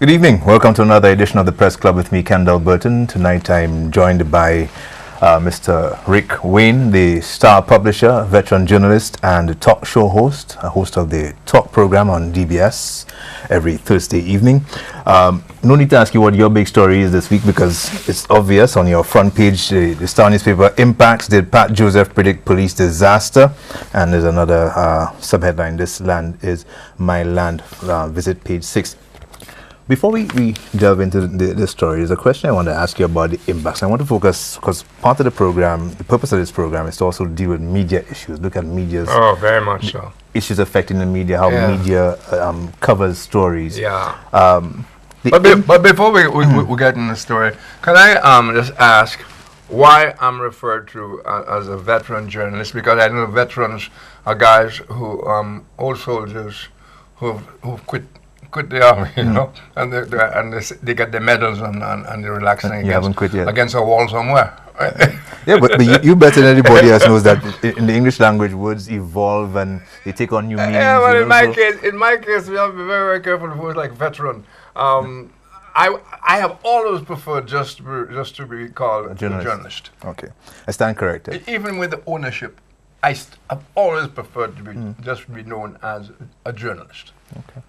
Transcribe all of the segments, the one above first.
Good evening. Welcome to another edition of the Press Club with me, Kendall Burton. Tonight I'm joined by Mr. Rick Wayne, the star publisher, veteran journalist, and talk show host, a host of the talk program on DBS every Thursday evening. No need to ask you what your big story is this week because it's obvious on your front page, the Star newspaper. Impacts, did Pat Joseph predict police disaster? And there's another subheadline, this land is my land. Visit page 6. Before we delve into the story, there's a question I want to ask you about the impacts. I want to focus, because part of the program, the purpose of this program is to also deal with media issues, look at media's very much so. Issues affecting the media, how media covers stories. But before we get in the story, can I just ask why I'm referred to as a veteran journalist? Because I know veterans are guys who, old soldiers who've quit the army, you know, and they get the medals and they're relaxing against a wall somewhere. Yeah, but you better than anybody else knows that in the English language, words evolve and they take on new meanings. Yeah, but in my case, we have to be very, very careful with words like veteran. I have always preferred just to be called a journalist. Okay, I stand corrected. Even with the ownership, I've always preferred to be just be known as a journalist. Okay.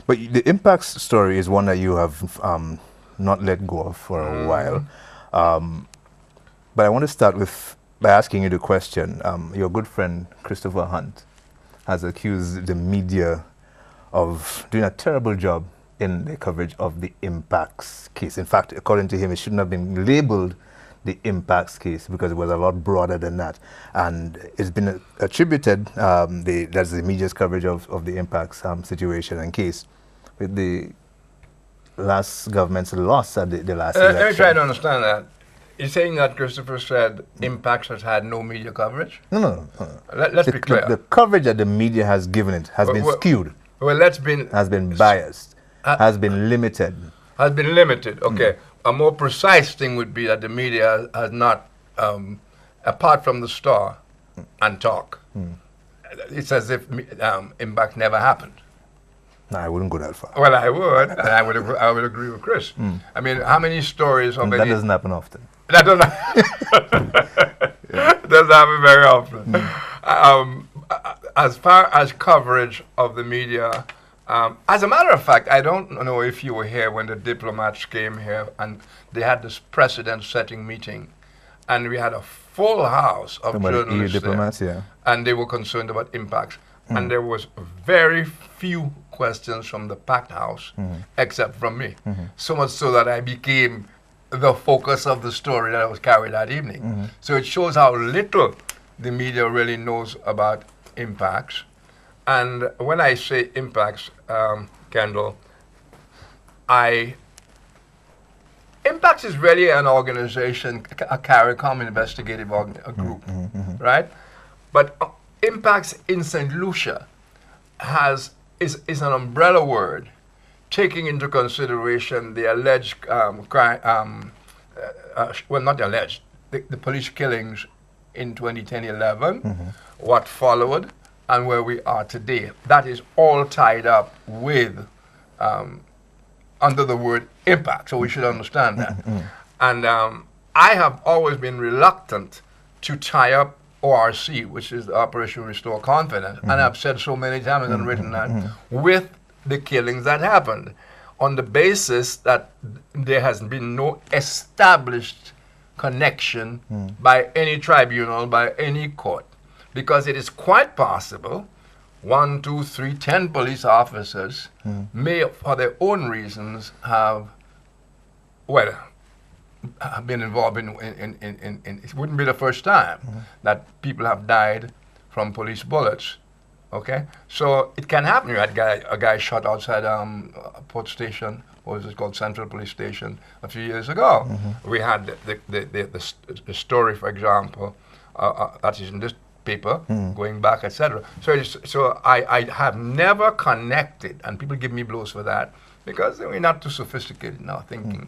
But the impacts story is one that you have not let go of for a while. But I want to start by asking you the question. Your good friend, Christopher Hunt, has accused the media of doing a terrible job in the coverage of the impacts case. In fact, according to him, it shouldn't have been labeled the impacts case because it was a lot broader than that. And it's been attributed, that's the media's coverage of the impacts situation and case with the last government's loss at the last election. Let me try to understand that. You're saying that Christopher said impacts has had no media coverage? No. Let's be clear. The coverage that the media has given it has been skewed. Well, has been biased, has been limited. Has been limited, okay. A more precise thing would be that the media has not, apart from the Star and Talk, it's as if impact never happened. No, I wouldn't go that far. Well, I would, and I would agree with Chris. I mean, how many stories of that doesn't happen often. That doesn't doesn't happen very often. As far as coverage of the media, as a matter of fact, I don't know if you were here when the diplomats came here and they had this precedent-setting meeting, and we had a full house of journalists diplomats, there, and they were concerned about impacts. And there was very few questions from the packed house, except from me. So much so that I became the focus of the story that was carried that evening. So it shows how little the media really knows about impacts. And when I say impacts, Kendall, Impacts is really an organization, a CARICOM investigative group, right? But Impacts in St. Lucia is an umbrella word, taking into consideration the alleged crime, well, not alleged, the police killings in 2010-11, what followed, and where we are today. That is all tied up with, under the word impact, so we should understand that. And I have always been reluctant to tie up ORC, which is the Operation Restore Confidence, and I've said so many times and written that, with the killings that happened, on the basis that there has been no established connection by any tribunal, by any court. Because it is quite possible 1, 2, 3, 10 police officers may, for their own reasons, have been involved in it wouldn't be the first time that people have died from police bullets. Okay, so it can happen. You had a guy shot outside Port Station, what was it called, Central Police Station, a few years ago. We had the story, for example, that is in this paper, going back, etc. So I have never connected, and people give me blows for that, because we're not too sophisticated in our thinking.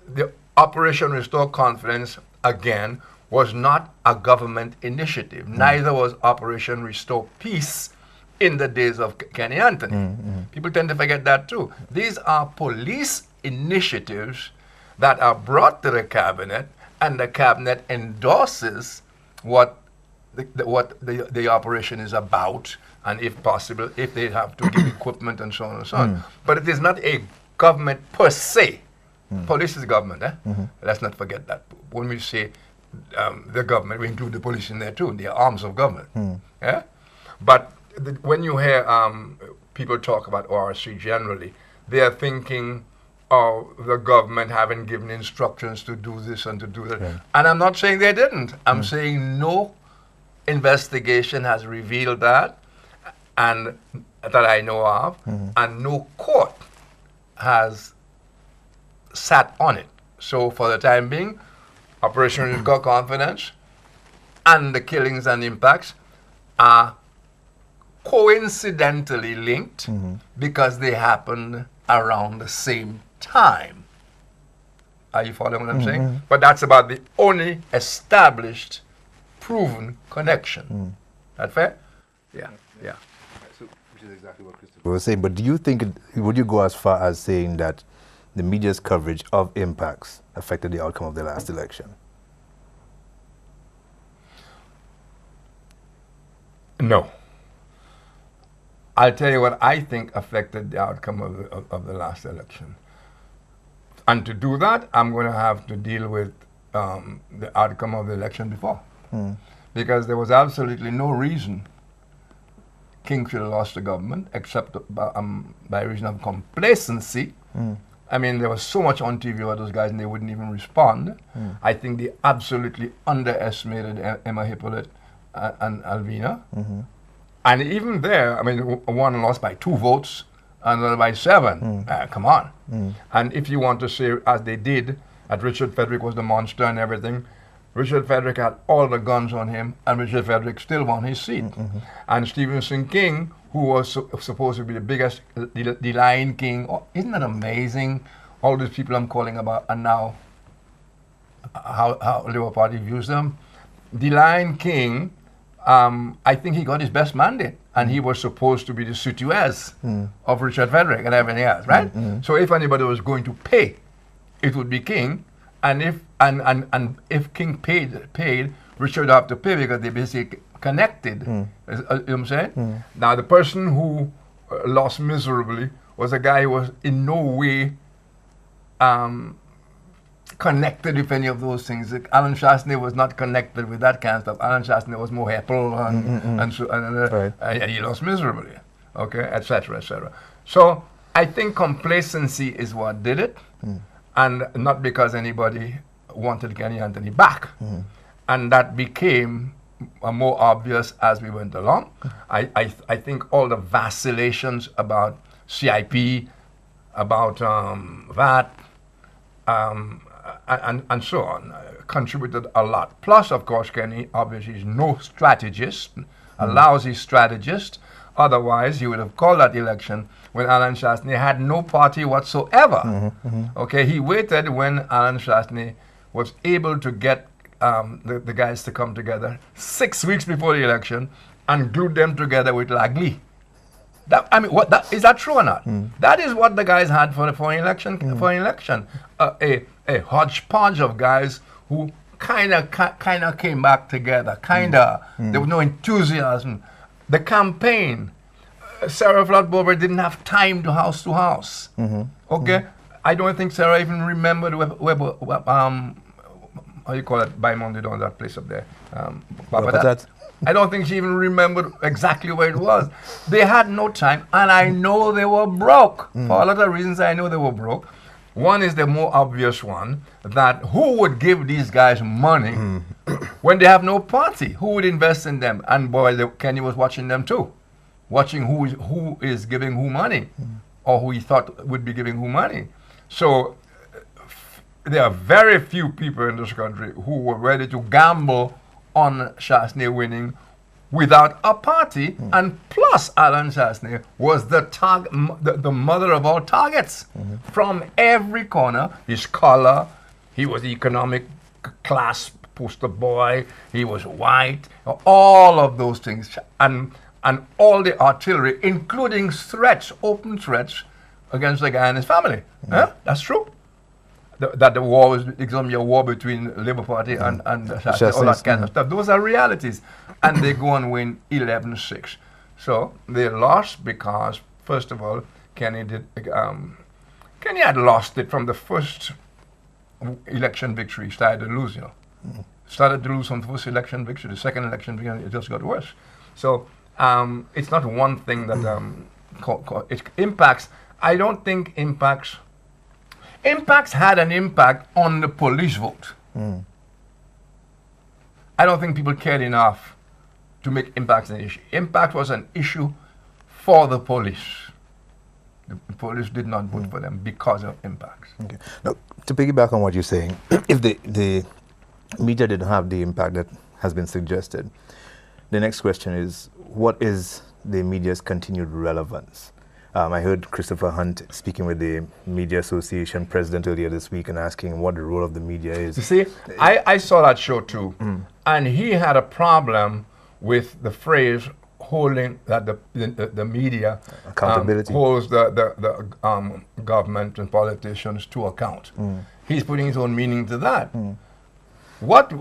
The Operation Restore Confidence, again, was not a government initiative. Neither was Operation Restore Peace, in the days of Kenny Anthony. People tend to forget that too. These are police initiatives that are brought to the cabinet, and the cabinet endorses what the operation is about, and if possible, if they have to give equipment and so on and so on. But it is not a government per se. Police is government, eh? Let's not forget that. When we say the government, we include the police in there too. They are arms of government. Yeah? But when you hear people talk about ORC generally, they are thinking of the government having given instructions to do this and to do that. Yeah. And I'm not saying they didn't. I'm saying no investigation has revealed that, and that I know of, and no court has sat on it. So for the time being, Operation Restore Confidence and the killings and impacts are coincidentally linked because they happened around the same time. Are you following what I'm saying? But that's about the only established, proven connection. That fair? Yeah. Yeah. So, which is exactly what Christopher was saying. But do you think, would you go as far as saying that the media's coverage of impacts affected the outcome of the last election? No. I'll tell you what I think affected the outcome of the last election. And to do that, I'm going to have to deal with the outcome of the election before. Because there was absolutely no reason King should have lost the government except by reason of complacency. I mean, there was so much on TV about those guys and they wouldn't even respond. I think they absolutely underestimated Emma Hippolyte and Alvina. And even there, I mean, one lost by 2 votes, another by 7. Come on. And if you want to say, as they did, that Richard Frederick was the monster and everything, Richard Frederick had all the guns on him, and Richard Frederick still won his seat. And Stephenson King, who was supposed to be the biggest, the Lion King, isn't that amazing? All these people I'm calling about, and now how Labour Party views them. The Lion King, I think he got his best mandate, and he was supposed to be the suituez of Richard Frederick and everything else, right? So if anybody was going to pay, it would be King, and if King paid, Richard would have to pay because they basically connected. You know what I'm saying? Now the person who lost miserably was a guy who was in no way connected with any of those things. Alan Shastney was not connected with that kind of stuff. Alan Shastney was more Heppel and he lost miserably, okay, etc., etc. So I think complacency is what did it, and not because anybody wanted Kenny Anthony back. And that became more obvious as we went along. I think all the vacillations about CIP, about VAT, and so on, contributed a lot. Plus, of course, Kenny obviously is no strategist, a lousy strategist. Otherwise, he would have called that election when Alan Shastney had no party whatsoever. Okay, he waited when Alan Shastney was able to get the guys to come together 6 weeks before the election and glued them together with Lagley. I mean, is that true or not? That is what the guys had for an election. A hodgepodge of guys who kind of came back together. There was no enthusiasm. The campaign, Sarah Flood Bober didn't have time to house. Okay, I don't think Sarah even remembered how you call it, Baimonde, on that place up there. I don't think she even remembered exactly where it was. They had no time, and I know they were broke. For a lot of reasons, I know they were broke. One is the more obvious one, that who would give these guys money when they have no party? Who would invest in them? And boy, Kenny was watching them too, watching who is giving who money, or who he thought would be giving who money. So there are very few people in this country who were ready to gamble on Shastney winning without a party, and plus Alan Shastney was the mother of all targets from every corner. His color, he was the economic class poster boy, he was white, all of those things. And and all the artillery, including threats, open threats, against the guy and his family. That's true. That the war was going to be a war between Labour Party and all that kind of stuff. Those are realities. And they go and win 11-6. So they lost because, first of all, Kenny had lost it from the first election victory. He started to lose, Started to lose from the first election victory. The second election victory, it just got worse. So it's not one thing that it impacts. I don't think impacts had an impact on the police vote. I don't think people cared enough to make impacts an issue. Impact was an issue for the police. The police did not vote for them because of impacts. Okay. Now, to piggyback on what you're saying, if the media didn't have the impact that has been suggested, the next question is, what is the media's continued relevance? I heard Christopher Hunt speaking with the Media Association president earlier this week and asking what the role of the media is. You see, I saw that show too, and he had a problem with the phrase holding that the media accountability holds the government and politicians to account. He's putting his own meaning to that. What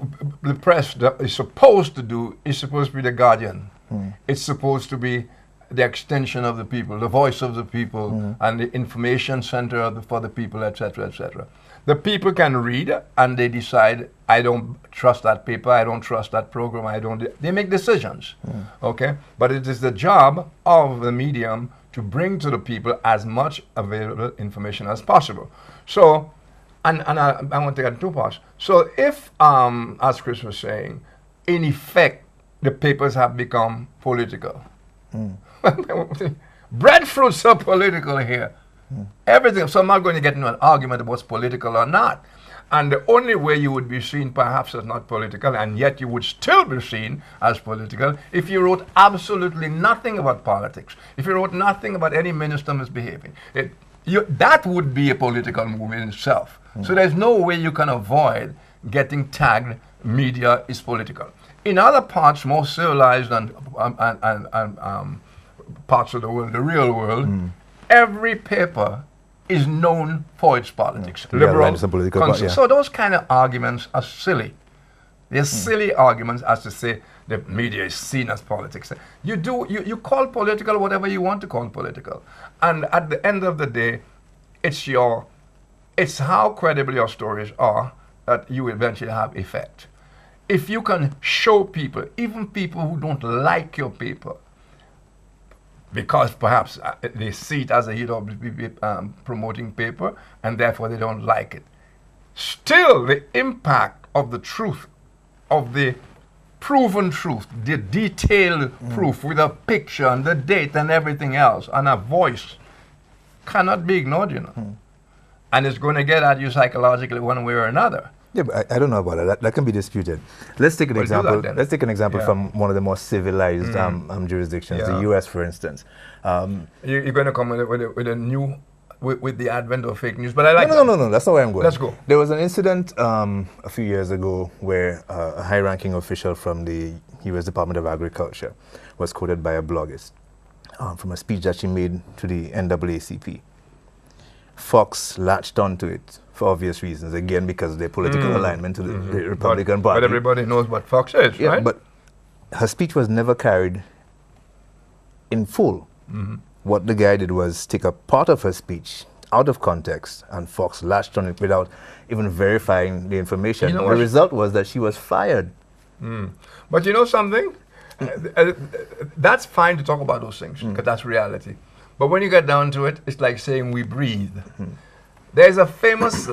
the press is supposed to do is supposed to be the guardian. It's supposed to be the extension of the people, the voice of the people, and the information center for the people, etc., etc. The people can read and they decide, I don't trust that paper, I don't trust that program, they make decisions, okay? But it is the job of the medium to bring to the people as much available information as possible. So, and I want to get two parts. So if, as Chris was saying, in effect, the papers have become political. Breadfruits are political here. Everything. So I'm not going to get into an argument about what's political or not. And the only way you would be seen perhaps as not political, and yet you would still be seen as political, if you wrote absolutely nothing about politics, if you wrote nothing about any minister misbehaving. That would be a political move in itself. So there's no way you can avoid getting tagged media is political. In other parts, more civilized and parts of the world, the real world, every paper is known for its politics. Liberal, conservative. So those kind of arguments are silly. They're silly arguments as to say the media is seen as politics. You call political whatever you want to call political. And at the end of the day, it's how credible your stories are that you eventually have effect. If you can show people, even people who don't like your paper, because perhaps they see it as a UWP promoting paper and therefore they don't like it, still the impact of the truth, of the proven truth, the detailed proof with a picture and the date and everything else and a voice cannot be ignored, And it's going to get at you psychologically one way or another. Yeah, but I don't know about that. That can be disputed. Let's take an example. Let's take an example from one of the more civilized jurisdictions, the U.S., for instance. You're going to come with a new, with the advent of fake news, but I like No, that's not where I'm going. Let's go. There was an incident a few years ago where a high-ranking official from the U.S. Department of Agriculture was quoted by a bloggist from a speech that she made to the NAACP. Fox latched onto it for obvious reasons, again because of their political alignment to the Republican Party. But everybody knows what Fox is, right? But her speech was never carried in full. What the guy did was take a part of her speech out of context, and Fox latched on it without even verifying the information. The result was that she was fired. But you know something? That's fine to talk about those things, because that's reality. But when you get down to it, it's like saying we breathe. There's a famous,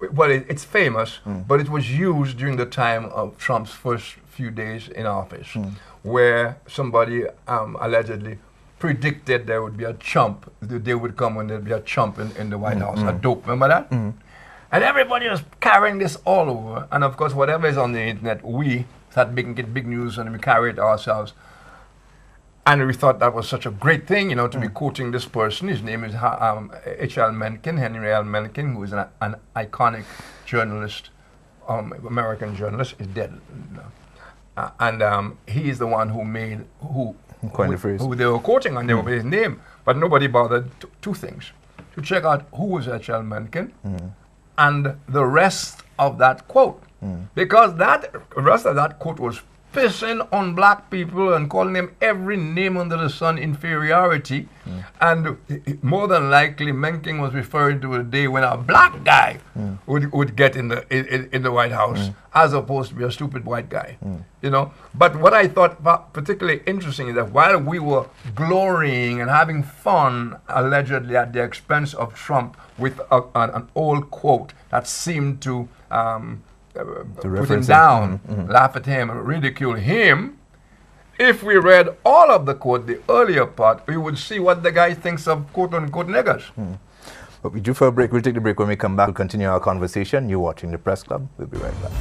it's famous, but it was used during the time of Trump's first few days in office, where somebody allegedly predicted there would be a chump. The day would come when there'd be a chump in the White House, a dope, remember that? And everybody was carrying this all over. And of course, whatever is on the internet, we start making it big news and we carry it ourselves. And we thought that was such a great thing, to be quoting this person. His name is H.L. Mencken, Henry L. Mencken, who is an iconic journalist, American journalist, is dead now. and he is the one who made who Coined the phrase. who they were quoting, and they were his name, but nobody bothered two things: to check out who was H.L. Mencken and the rest of that quote, because that rest of that quote was pissing on black people and calling them every name under the sun inferiority, and more than likely Mencken was referring to a day when a black guy would get in the White House as opposed to be a stupid white guy, you know. But what I thought particularly interesting is that while we were glorying and having fun allegedly at the expense of Trump with an old quote that seemed to put him down, laugh at him, ridicule him. If we read all of the quote, the earlier part, we would see what the guy thinks of quote-unquote niggers. But we do for a break. We'll take the break. When we come back, we'll continue our conversation. You're watching The Press Club. We'll be right back.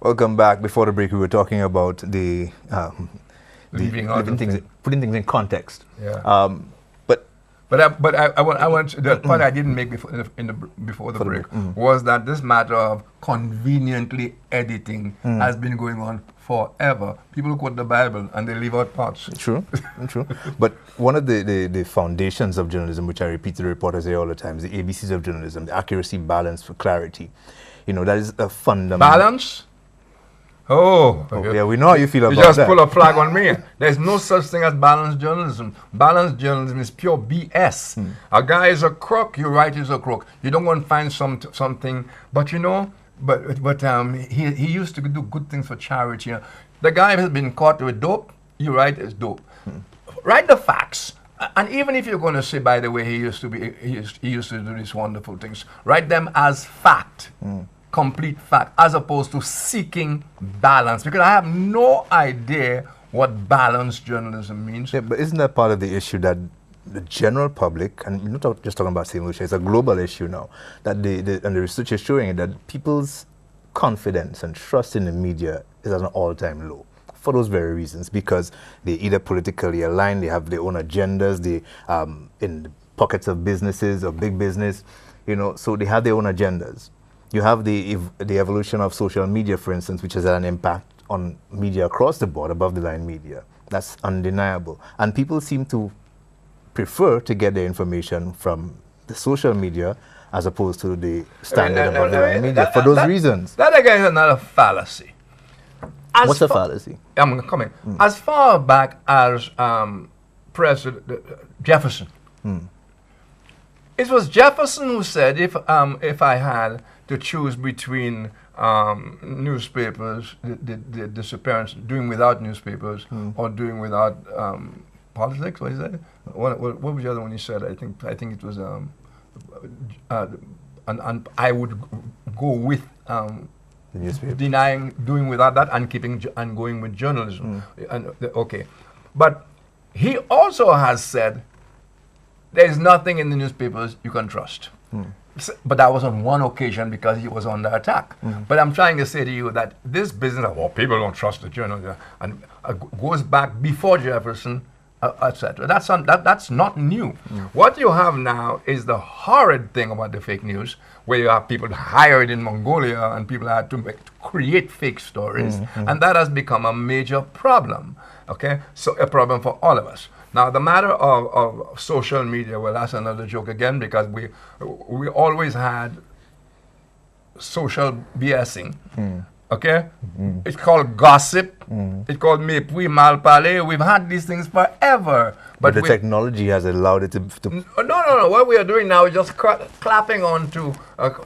Welcome back. Before the break, we were talking about the putting things in context. Yeah. But I want the point I didn't make before the break was that this matter of conveniently editing has been going on forever. People quote the Bible and they leave out parts. True. But one of the foundations of journalism, which I repeat to the reporters say all the time, is the ABCs of journalism: the accuracy, balance, for clarity. You know, that is a fundamental balance. Oh, yeah, we know how you feel about that. You just pull a flag on me. There's no such thing as balanced journalism. Balanced journalism is pure BS. A guy is a crook, you write he's a crook. You don't go and find something, but you know, he used to do good things for charity. The guy has been caught with dope, you write it's dope. Write the facts. And even if you're going to say, by the way, he used to do these wonderful things, write them as fact. Complete fact, as opposed to seeking balance, because I have no idea what balanced journalism means. Yeah, but isn't that part of the issue that the general public, and we're not just talking about St. Lucia, it's a global issue now, that and the research is showing that people's confidence and trust in the media is at an all-time low for those very reasons, because they either politically aligned, they have their own agendas, they in the pockets of businesses or big business, you know, so they have their own agendas. You have the evolution of social media, for instance, which has had an impact on media across the board, above the line media. That's undeniable. And people seem to prefer to get their information from the social media as opposed to the standard above the line media for those reasons. That again is another fallacy. What's a fallacy? I'm coming. As far back as President Jefferson, it was Jefferson who said, if I had to choose between newspapers, the disappearance, doing without newspapers, or doing without politics. What is that? What was the other one you said? I think it was and I would go with the newspaper. denying doing without that and going with journalism. Okay, but he also has said there is nothing in the newspapers you can trust. But that was on one occasion because he was under attack. But I'm trying to say to you that this business of, people don't trust the journal, and goes back before Jefferson, etc. That's not new. What you have now is the horrid thing about the fake news, where you have people hired in Mongolia and people had to create fake stories, and that has become a major problem. Okay, so a problem for all of us. Now, the matter of social media, well, that's another joke again, because we always had social BSing, okay? It's called gossip. It's called mépris, mal parler. We've had these things forever. But the technology has allowed it to... No. What we are doing now is just clapping onto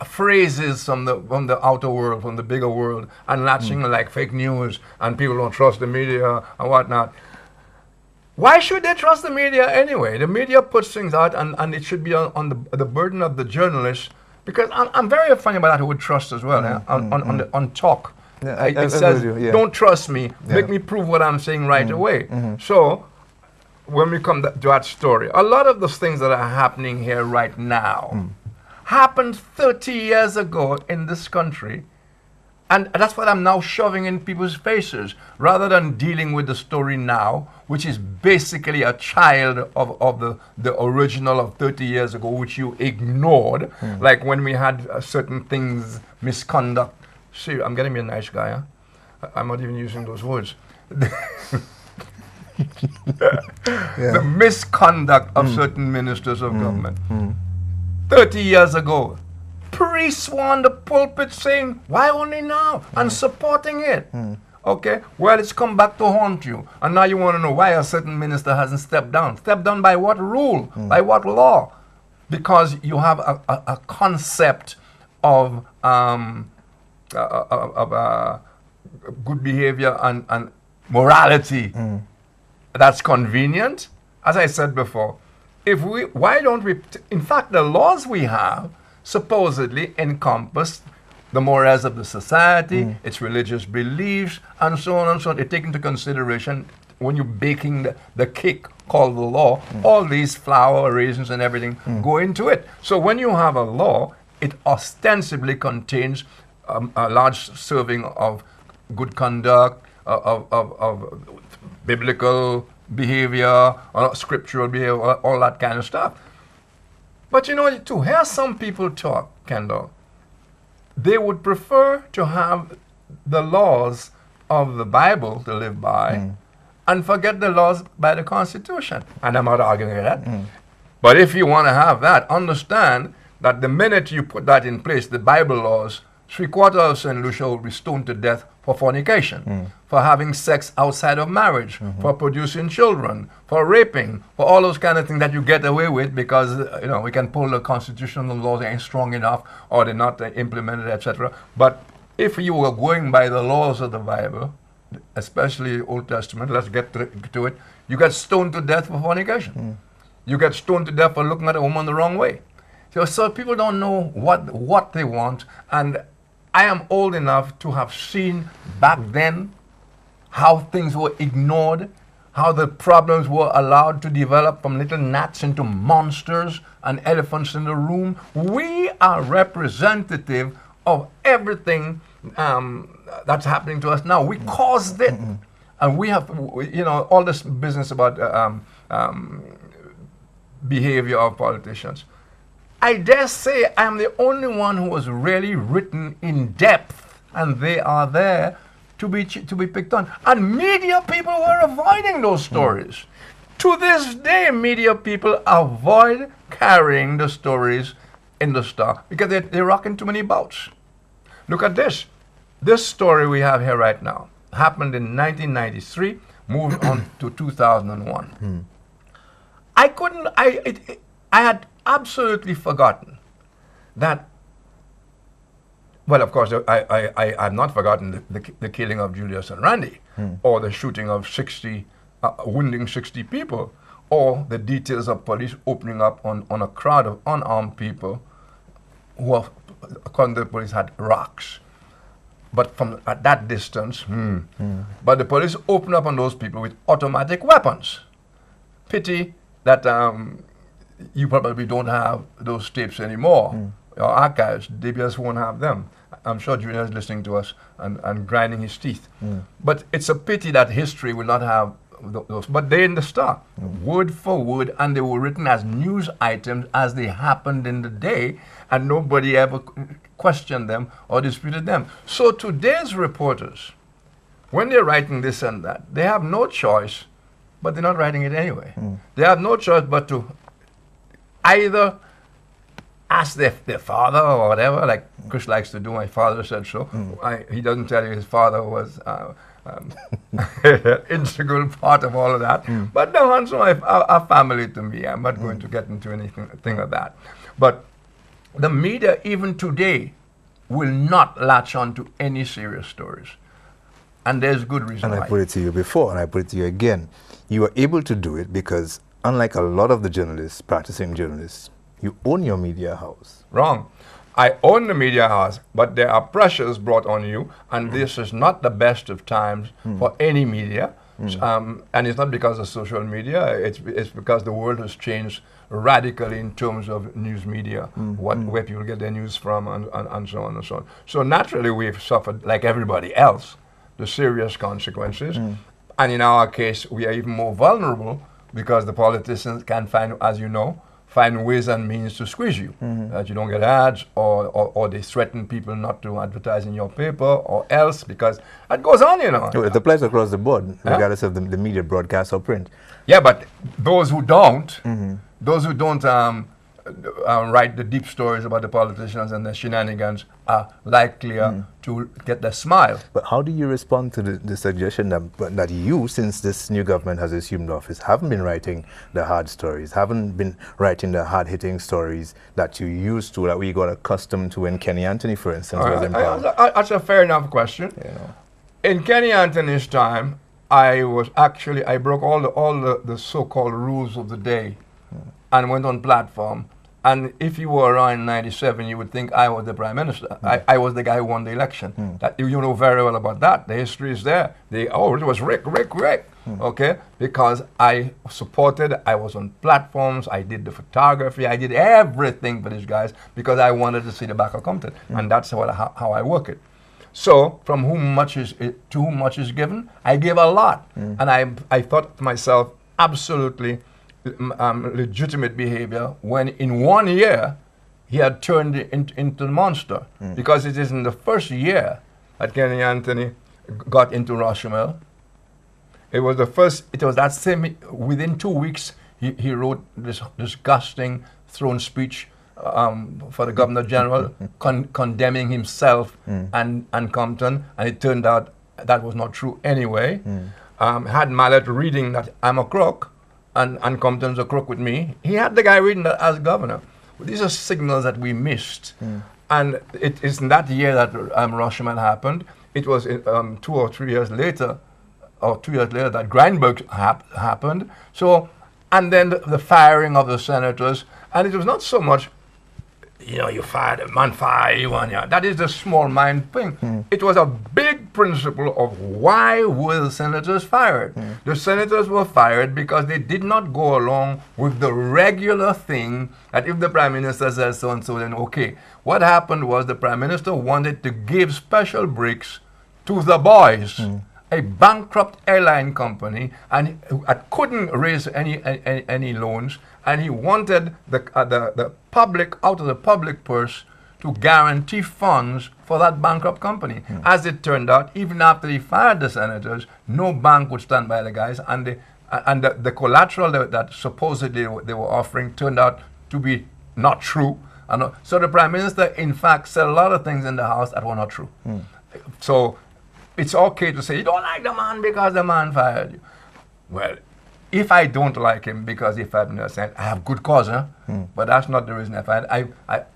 phrases from the outer world, from the bigger world, and latching like fake news, and people don't trust the media and whatnot. Why should they trust the media anyway? The media puts things out, and it should be on the burden of the journalists, because I'm very funny about that word trust as well, on talk. Yeah, it says, don't trust me, make me prove what I'm saying right away. So, when we come to that story, a lot of those things that are happening here right now happened 30 years ago in this country. And that's what I'm now shoving in people's faces, rather than dealing with the story now, which is basically a child of the original of 30 years ago, which you ignored. Like when we had certain things, misconduct. See, I'm getting me a nice guy, huh? I'm not even using those words. The misconduct of certain ministers of government. 30 years ago. Priests were on the pulpit saying, why only now? And supporting it. Okay? Well, it's come back to haunt you. And now you want to know why a certain minister hasn't stepped down. Stepped down by what rule? By what law? Because you have a concept of good behavior and morality that's convenient. As I said before, why don't we, in fact, the laws we have supposedly encompass the morals of the society, its religious beliefs, and so on and so on. They take into consideration, when you're baking the cake called the law, all these flour, raisins, and everything go into it. So when you have a law, it ostensibly contains a large serving of good conduct, of biblical behavior, scriptural behavior, all that kind of stuff. But you know, to hear some people talk, Kendall, they would prefer to have the laws of the Bible to live by and forget the laws by the Constitution. And I'm not arguing with that. But if you want to have that, understand that the minute you put that in place, the Bible laws, 3/4 of St. Lucia will be stoned to death for fornication, for having sex outside of marriage, for producing children, for raping, for all those kind of things that you get away with because, you know, we can pull the constitutional laws, they ain't strong enough, or they're not implemented, etc. But if you were going by the laws of the Bible, especially Old Testament, let's get to it, you get stoned to death for fornication. You get stoned to death for looking at a woman the wrong way. So people don't know what they want, and I am old enough to have seen back then how things were ignored, how the problems were allowed to develop from little gnats into monsters and elephants in the room. We are representative of everything that's happening to us now. We caused it. And we have, you know, all this business about behavior of politicians. I dare say I'm the only one who was really written in depth, and they are there to be picked on. And media people were avoiding those stories. To this day, media people avoid carrying the stories in the Star because they're rocking too many boats. Look at this. This story we have here right now happened in 1993, moved on to 2001. I had absolutely forgotten that. Well, of course, I have not forgotten the killing of Julius and Randy, or the shooting of 60, wounding 60 people, or the details of police opening up on a crowd of unarmed people who, according to the police, had rocks. But from at that distance, but the police opened up on those people with automatic weapons. Pity that you probably don't have those tapes anymore. Your archives, they just won't have them. I'm sure Junior is listening to us and grinding his teeth. But it's a pity that history will not have those. But they're in the Star, word for word, and they were written as news items as they happened in the day, and nobody ever questioned them or disputed them. So today's reporters, when they're writing this and that, they have no choice, but they're not writing it anyway. They have no choice but to either ask their father or whatever, like Chris likes to do. My father said so. He doesn't tell you his father was integral part of all of that. But the Hunts are family to me. I'm not going to get into anything of that. But the media, even today, will not latch on to any serious stories. And there's good reason why. And I put it to you before, and I put it to you again. You are able to do it because, unlike a lot of the journalists, practicing journalists, you own your media house. Wrong. I own the media house, but there are pressures brought on you, and this is not the best of times for any media. And it's not because of social media. It's because the world has changed radically in terms of news media, where people get their news from, and so on and so on. So naturally, we've suffered, like everybody else, the serious consequences. And in our case, we are even more vulnerable because the politicians can find, as you know, find ways and means to squeeze you. That you don't get ads, or they threaten people not to advertise in your paper, or else, because that goes on, you know. It applies across the board, regardless of the media, broadcast or print. Yeah, but those who don't, write the deep stories about the politicians and the shenanigans are likelier to get the smile. But how do you respond to the suggestion that you, since this new government has assumed office, haven't been writing the hard stories, haven't been writing the hard-hitting stories that you used to, that we got accustomed to when Kenny Anthony, for instance, was in power? That's a fair enough question. You know. In Kenny Anthony's time, I broke all the so-called rules of the day and went on platform. And if you were around in 97, you would think I was the prime minister. I was the guy who won the election. That you know very well about that. The history is there. It was Rick. Okay? Because I supported, I was on platforms, I did the photography, I did everything for these guys because I wanted to see the back of Compton. And that's how I work it. So, from whom much is to whom much is given, I gave a lot. And I thought to myself, absolutely legitimate behavior when in 1 year he had turned into the monster. Because it is in the first year that Kenny Anthony got into Rochamel. It was that same, within 2 weeks, he wrote this disgusting throne speech for the Governor General, condemning himself and Compton, and it turned out that was not true anyway. Had Mallet reading that I'm a crook, and Compton's a crook with me. He had the guy reading that as governor. But these are signals that we missed. And it is in that year that Rochamel happened. It was 2 or 3 years later, or 2 years later, that Grindberg happened. So, and then the firing of the senators. And it was not so much, you fired a man, fire you, and that is the small mind thing. It was a big principle of why were the senators fired. The senators were fired because they did not go along with the regular thing that if the prime minister says so and so, then okay. What happened was the prime minister wanted to give special breaks to the boys. A bankrupt airline company, and couldn't raise any loans, and he wanted the public, out of the public purse, to guarantee funds for that bankrupt company. As it turned out, even after he fired the senators, no bank would stand by the guys, and the collateral that supposedly they were offering turned out to be not true. And so the prime minister, in fact, said a lot of things in the House that were not true. So it's okay to say, you don't like the man because the man fired you. Well, if I don't like him because he fired me, I have good cause, but that's not the reason I fired.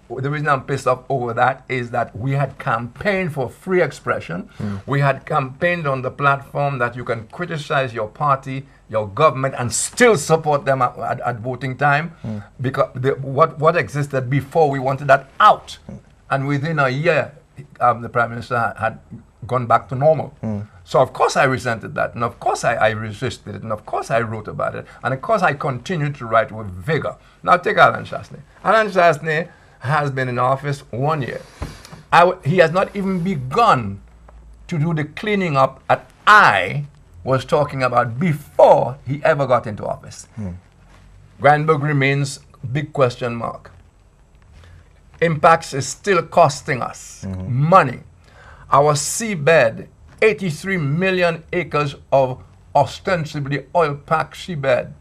The reason I'm pissed off over that is that we had campaigned for free expression. We had campaigned on the platform that you can criticize your party, your government, and still support them at voting time. Because what existed before, we wanted that out. And within a year, the prime minister had gone back to normal. So of course I resented that, and of course I resisted it, and of course I wrote about it, and of course I continued to write with vigor. Now take Alan Chastanet. Alan Chastanet has been in office 1 year. He has not even begun to do the cleaning up that I was talking about before he ever got into office. Grindberg remains big question mark. Impacts is still costing us money. Our seabed, 83 million acres of ostensibly oil-packed seabed.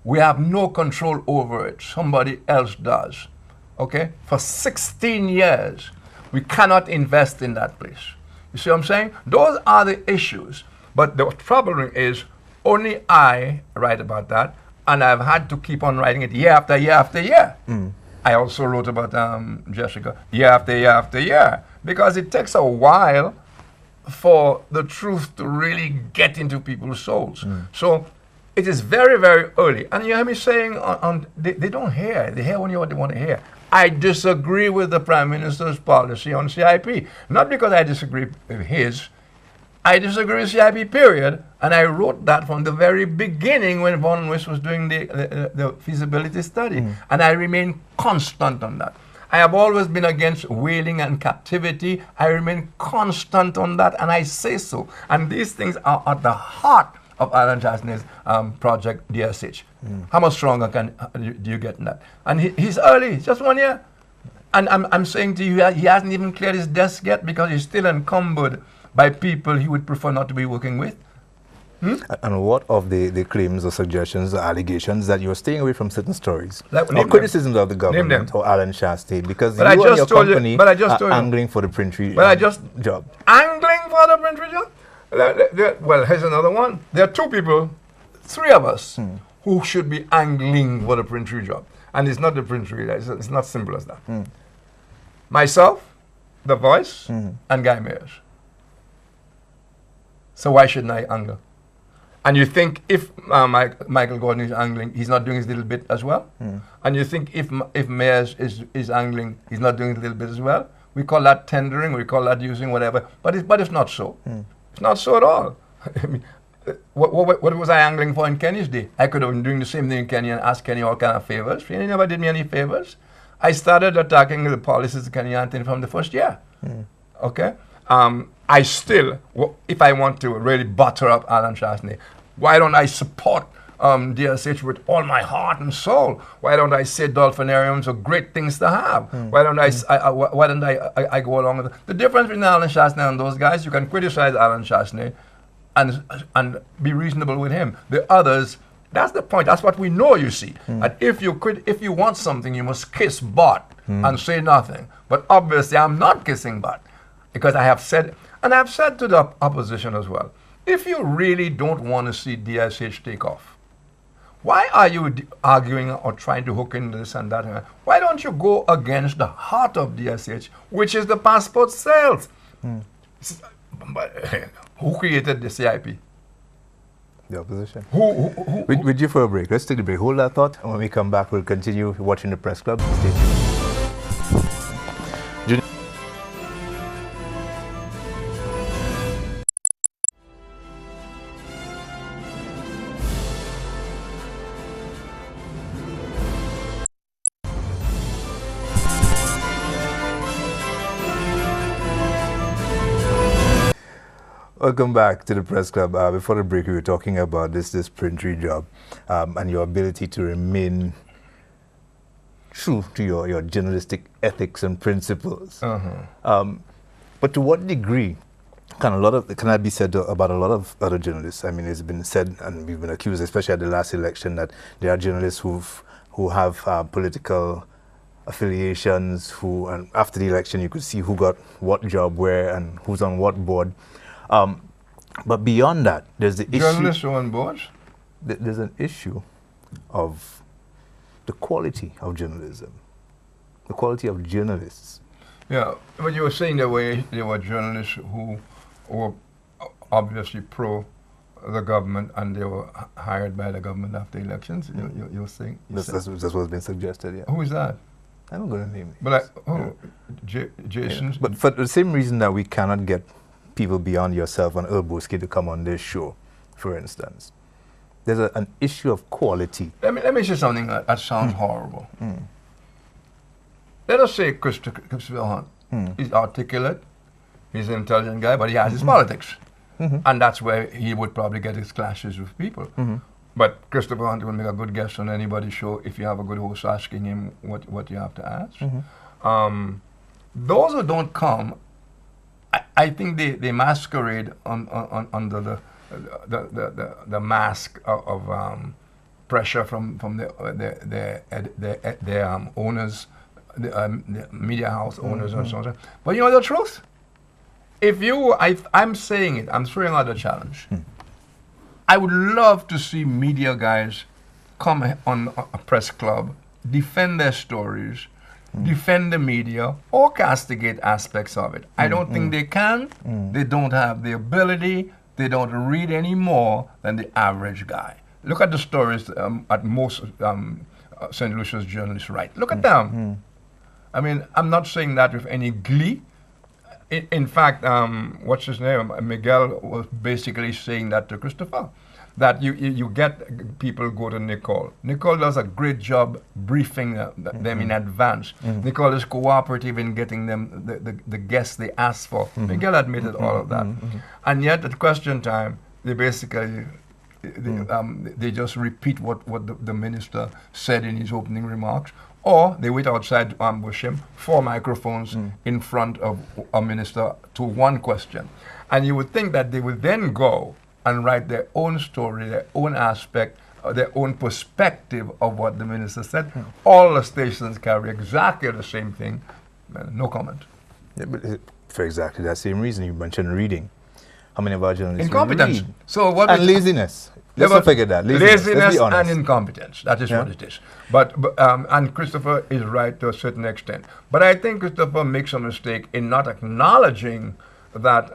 We have no control over it. Somebody else does. Okay? For 16 years, we cannot invest in that place. You see what I'm saying? Those are the issues. But the problem is, only I write about that, and I've had to keep on writing it year after year after year. I also wrote about Jessica year after year after year, because it takes a while for the truth to really get into people's souls. So it is very, very early. And you hear me saying, they don't hear. They hear only what they want to hear. I disagree with the Prime Minister's policy on CIP. Not because I disagree with his. I disagree with CIP, period. And I wrote that from the very beginning when Von West was doing the feasibility study. And I remain constant on that. I have always been against whaling and captivity. I remain constant on that, and I say so. And these things are at the heart of Alan Chastain's project, DSH. How much stronger do you get in that? And he's early, just 1 year. And I'm saying to you, he hasn't even cleared his desk yet because he's still encumbered by people he would prefer not to be working with. And what of the claims or suggestions or allegations that you're staying away from certain stories Like, or criticisms of the government or Alan Chastain because you and your company are angling for the Printry job? Angling for the Printry job? Well, here's another one. There are two people, three of us, who should be angling for the Printry job. And it's not the Printry, it's not simple as that. Myself, The Voice, and Guy Mayers. So why shouldn't I angle? And you think if Michael Gordon is angling, he's not doing his little bit as well? And you think if Mayers is angling, he's not doing his little bit as well? We call that tendering, we call that using whatever, but it's not so. It's not so at all. I mean, what was I angling for in Kenny's day? I could have been doing the same thing in Kenny and asked Kenny all kind of favors. He never did me any favors. I started attacking the policies of Kenny Anthony from the first year. Okay? I still, if I want to really butter up Alan Chastain's, why don't I support DSH with all my heart and soul? Why don't I say dolphinariums are great things to have? Why don't I go along with it? The difference between Alan Chastain and those guys, you can criticize Alan Chastain and be reasonable with him. The others, that's the point. That's what we know, you see. And if you want something, you must kiss butt and say nothing. But obviously, I'm not kissing butt because I have said, and I've said to the opposition as well, if you really don't want to see DSH take off, why are you arguing or trying to hook in this and that? Why don't you go against the heart of DSH, which is the passport sales? Who created the CIP? The opposition. Who? With you for a break. Let's take the break. Hold that thought. And when we come back, we'll continue watching the Press Club. Stay tuned. Welcome back to the Press Club. Before the break, we were talking about this Printry job and your ability to remain true to your journalistic ethics and principles. But to what degree can that be said about a lot of other journalists? I mean, it's been said, and we've been accused, especially at the last election, that there are journalists who have political affiliations, and after the election you could see who got what job where and who's on what board. But beyond that, there's the journalists issue. Journalists on boards? There's an issue of the quality of journalism, the quality of journalists. Yeah, but you were saying there were journalists who were obviously pro the government and they were hired by the government after elections. You were saying? That's what's been suggested, yeah. Who is that? I'm not going to name it. But Jason? Yeah. But for the same reason that we cannot get people beyond yourself and Urboski to come on this show, for instance. There's an issue of quality. Let me say something that sounds horrible. Let us say Christopher Hunt. He's articulate, he's an intelligent guy, but he has his politics. And that's where he would probably get his clashes with people. But Christopher Hunt will make a good guest on anybody's show if you have a good host asking him what you have to ask. Those who don't come, I think they masquerade under the mask of pressure from their owners, the media house owners, and so on. But you know the truth? I'm saying it. I'm throwing out a challenge. I would love to see media guys come on a Press Club, defend their stories, defend the media, or castigate aspects of it. I don't think they can. They don't have the ability. They don't read any more than the average guy. Look at the stories at most St. Lucia's journalists write. Look at them. I mean, I'm not saying that with any glee. In fact, what's his name? Miguel was basically saying that to Christopher, that you get people go to Nicole. Nicole does a great job briefing them in advance. Nicole is cooperative in getting them the guests they ask for. Miguel admitted all of that. And yet at question time, they basically they just repeat what the minister said in his opening remarks, or they wait outside to ambush him, 4 microphones in front of a minister to one question. And you would think that they would then go and write their own story, their own aspect, their own perspective of what the minister said. All the stations carry exactly the same thing. No comment. Yeah, but for exactly that same reason, you mentioned reading. How many of our journalists incompetence. read? So what and laziness. Let's not forget that. Laziness and incompetence. That is what it is. But and Christopher is right to a certain extent. But I think Christopher makes a mistake in not acknowledging that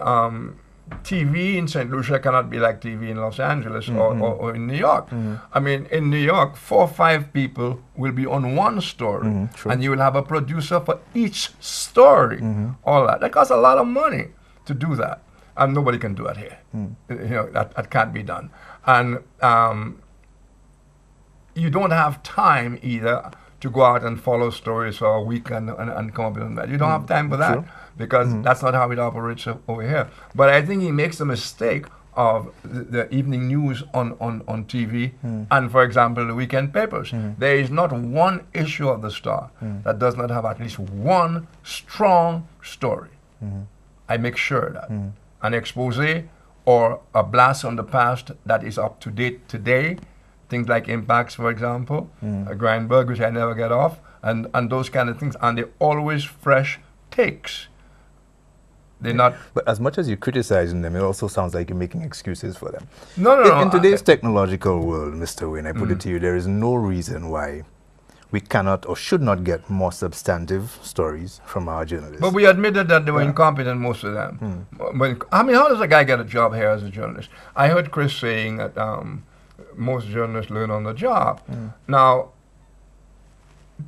TV in St. Lucia cannot be like TV in Los Angeles or in New York. I mean, in New York, 4 or 5 people will be on one story, and you will have a producer for each story. All that. That costs a lot of money to do that, and nobody can do it here. You know, that can't be done. And you don't have time either to go out and follow stories for a week and come up with that. You don't have time for that. True. Because that's not how it operates over here. But I think he makes the mistake of the evening news on TV and, for example, the weekend papers. There is not one issue of the Star that does not have at least one strong story. I make sure of that. An expose or a blast on the past that is up to date today, things like Impacts, for example, Grindberg, which I never get off, and those kind of things. And they're always fresh takes. They're not. But as much as you're criticizing them, it also sounds like you're making excuses for them. No. In today's technological world, Mr. Wayne, I put it to you, there is no reason why we cannot or should not get more substantive stories from our journalists. But we admitted that they were incompetent, most of them. I mean, how does a guy get a job here as a journalist? I heard Chris saying that most journalists learn on the job. Now,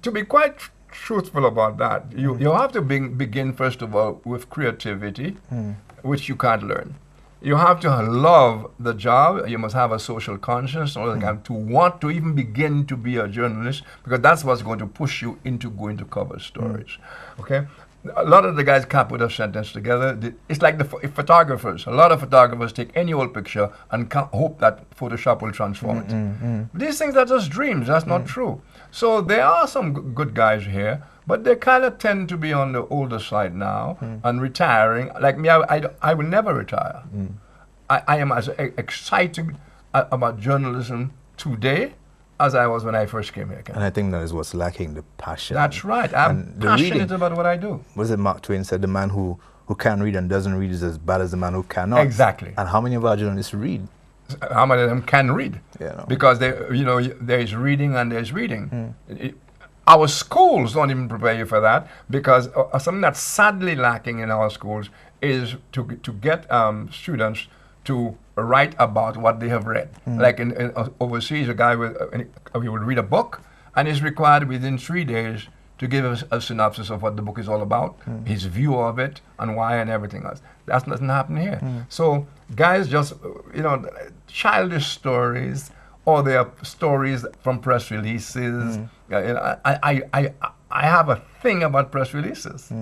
to be quite truthful about that, you have to begin first of all with creativity, which you can't learn. You have to love the job. You must have a social conscience to want to even begin to be a journalist, because that's what's going to push you into going to cover stories. Okay, a lot of the guys can't put a sentence together. It's like the photographers. A lot of photographers take any old picture and hope that Photoshop will transform it. These things are just dreams. That's not true. So there are some good guys here, but they kind of tend to be on the older side now and retiring. Like me, I will never retire. I am as excited about journalism today as I was when I first came here. And I think that is what's lacking, the passion. That's right. I'm passionate about what I do. What is it Mark Twain said? The man who can read and doesn't read is as bad as the man who cannot. Exactly. And how many of our journalists read? How many of them can read? Yeah, no. Because there is reading and there's reading. Our schools don't even prepare you for that, because something that's sadly lacking in our schools is to get students to write about what they have read. Like in overseas, a guy he would read a book, and is required within 3 days to give us a synopsis of what the book is all about, his view of it, and why, and everything else. That doesn't happen here. So guys just, childish stories, or they are stories from press releases. I have a thing about press releases.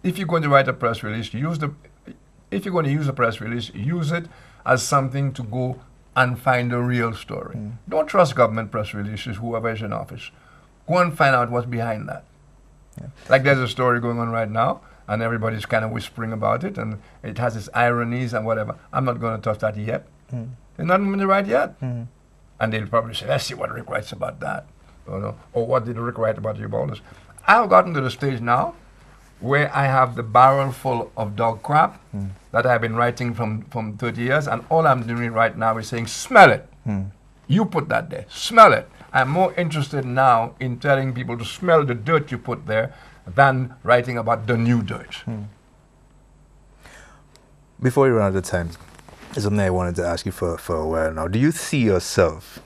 If you're going to write a press release, if you're going to use a press release, use it as something to go and find a real story. Don't trust government press releases, whoever is in office. Go and find out what's behind that. Like there's a story going on right now, and everybody's kind of whispering about it, and it has its ironies and whatever. I'm not going to touch that yet. They're not going to write yet. And they'll probably say, let's see what Rick writes about that. Or what did Rick write about Eubalus? I've gotten to the stage now where I have the barrel full of dog crap that I've been writing from 30 years, and all I'm doing right now is saying, smell it. You put that there. Smell it. I'm more interested now in telling people to smell the dirt you put there than writing about the new dirt. Before we run out of time, there's something I wanted to ask you for a while now. Do you see yourself,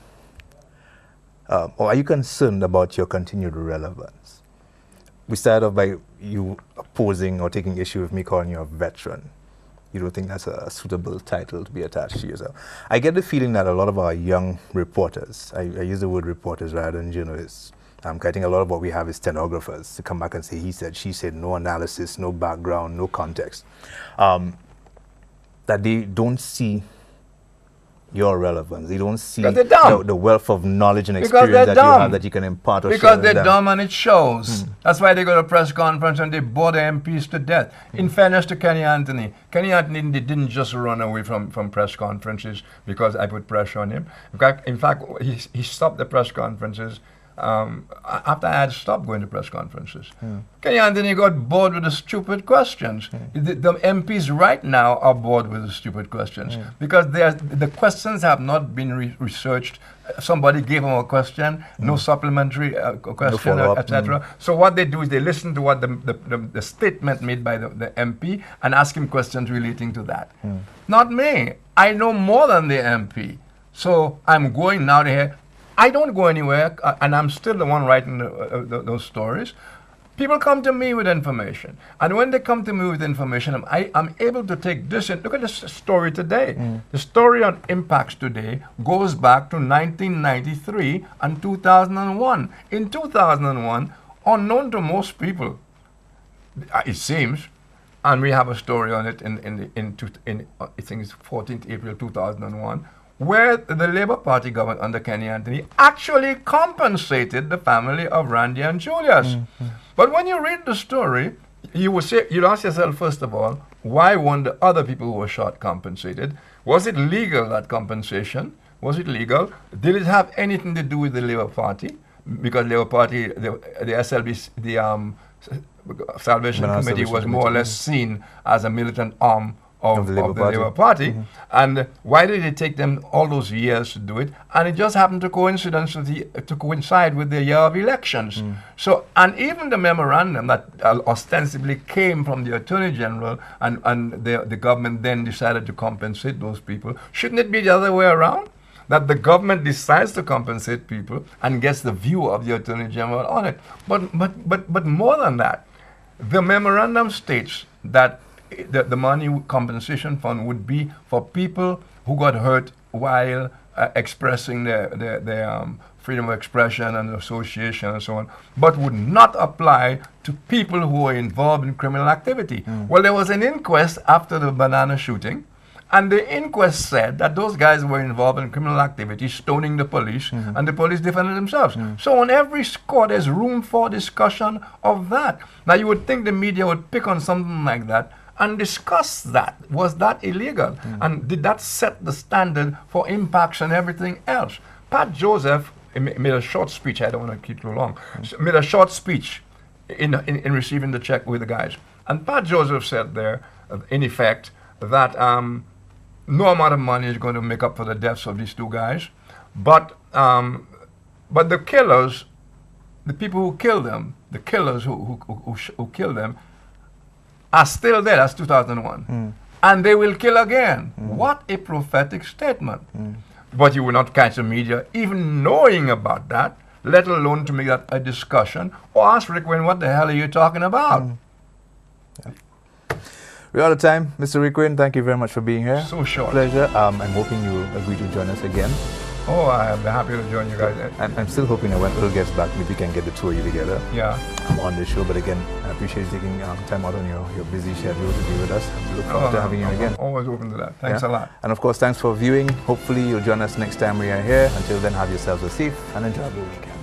or are you concerned about your continued relevance? we started off by you opposing or taking issue with me calling you a veteran. You don't think that's a suitable title to be attached to yourself. I get the feeling that a lot of our young reporters, I use the word reporters rather than journalists, I think a lot of what we have is stenographers to come back and say he said, she said, no analysis, no background, no context. That they don't see your relevance. They don't see the wealth of knowledge and experience that you have that you can impart or share because with they're them. dumb and it shows. That's why they go to press conference and they bore the MPs to death. In fairness to Kenny Anthony didn't just run away from press conferences because I put pressure on him. In fact, he stopped the press conferences after I had stopped going to press conferences. Kenny Anthony got bored with the stupid questions. The MPs right now are bored with the stupid questions because the questions have not been researched. Somebody gave them a question, no supplementary question, etc. So what they do is they listen to what the statement made by the MP and ask him questions relating to that. Not me. I know more than the MP. So I'm going now to hear. I don't go anywhere, and I'm still the one writing those stories. People come to me with information. And when they come to me with information, I'm able to take this and look at this story today. The story on impacts today goes back to 1993 and 2001. In 2001, unknown to most people, it seems, and we have a story on it in I think it's 14th April 2001, where the Labour Party government under Kenny Anthony actually compensated the family of Randy and Julius. But when you read the story, you'd ask yourself, first of all, why weren't the other people who were shot compensated? Was it legal, that compensation? Was it legal? Did it have anything to do with the Labour Party? Because Labour Party, the SLB, the Salvation Committee was more or less seen as a militant arm of the Labour Party. And why did it take them all those years to do it? And it just happened to coincide with the year of elections. So, and even the memorandum that ostensibly came from the Attorney General and the government then decided to compensate those people, shouldn't it be the other way around? That the government decides to compensate people and gets the view of the Attorney General on it. But more than that, the memorandum states that the money compensation fund would be for people who got hurt while expressing their freedom of expression and association and so on, but would not apply to people who were involved in criminal activity. Well, there was an inquest after the banana shooting, and the inquest said that those guys were involved in criminal activity, stoning the police, and the police defended themselves. So on every score, there's room for discussion of that. Now, you would think the media would pick on something like that and discuss that. Was that illegal? And did that set the standard for impacts and everything else? Pat Joseph made a short speech. I don't want to keep too long. Made a short speech in receiving the check with the guys. And Pat Joseph said there, in effect, that no amount of money is going to make up for the deaths of these two guys. But the killers, the people who killed them, the killers who killed them, are still there. That's 2001. And they will kill again. What a prophetic statement. But you will not catch the media even knowing about that, let alone to make that a discussion or ask Rick Wayne, what the hell are you talking about? We're out of time. Mr. Rick Wayne, thank you very much for being here. So short. Pleasure. I'm hoping you will agree to join us again. Oh, I'll be happy to join you guys. I'm still hoping that when Earl gets back, maybe we can get the two of you together. Yeah. I'm on the show, but again, I appreciate you taking time out on your busy schedule to be with us. I look forward to having you again. Always open to that. Thanks a lot. And of course, thanks for viewing. Hopefully, you'll join us next time we are here. Until then, have yourselves a safe and enjoyable weekend.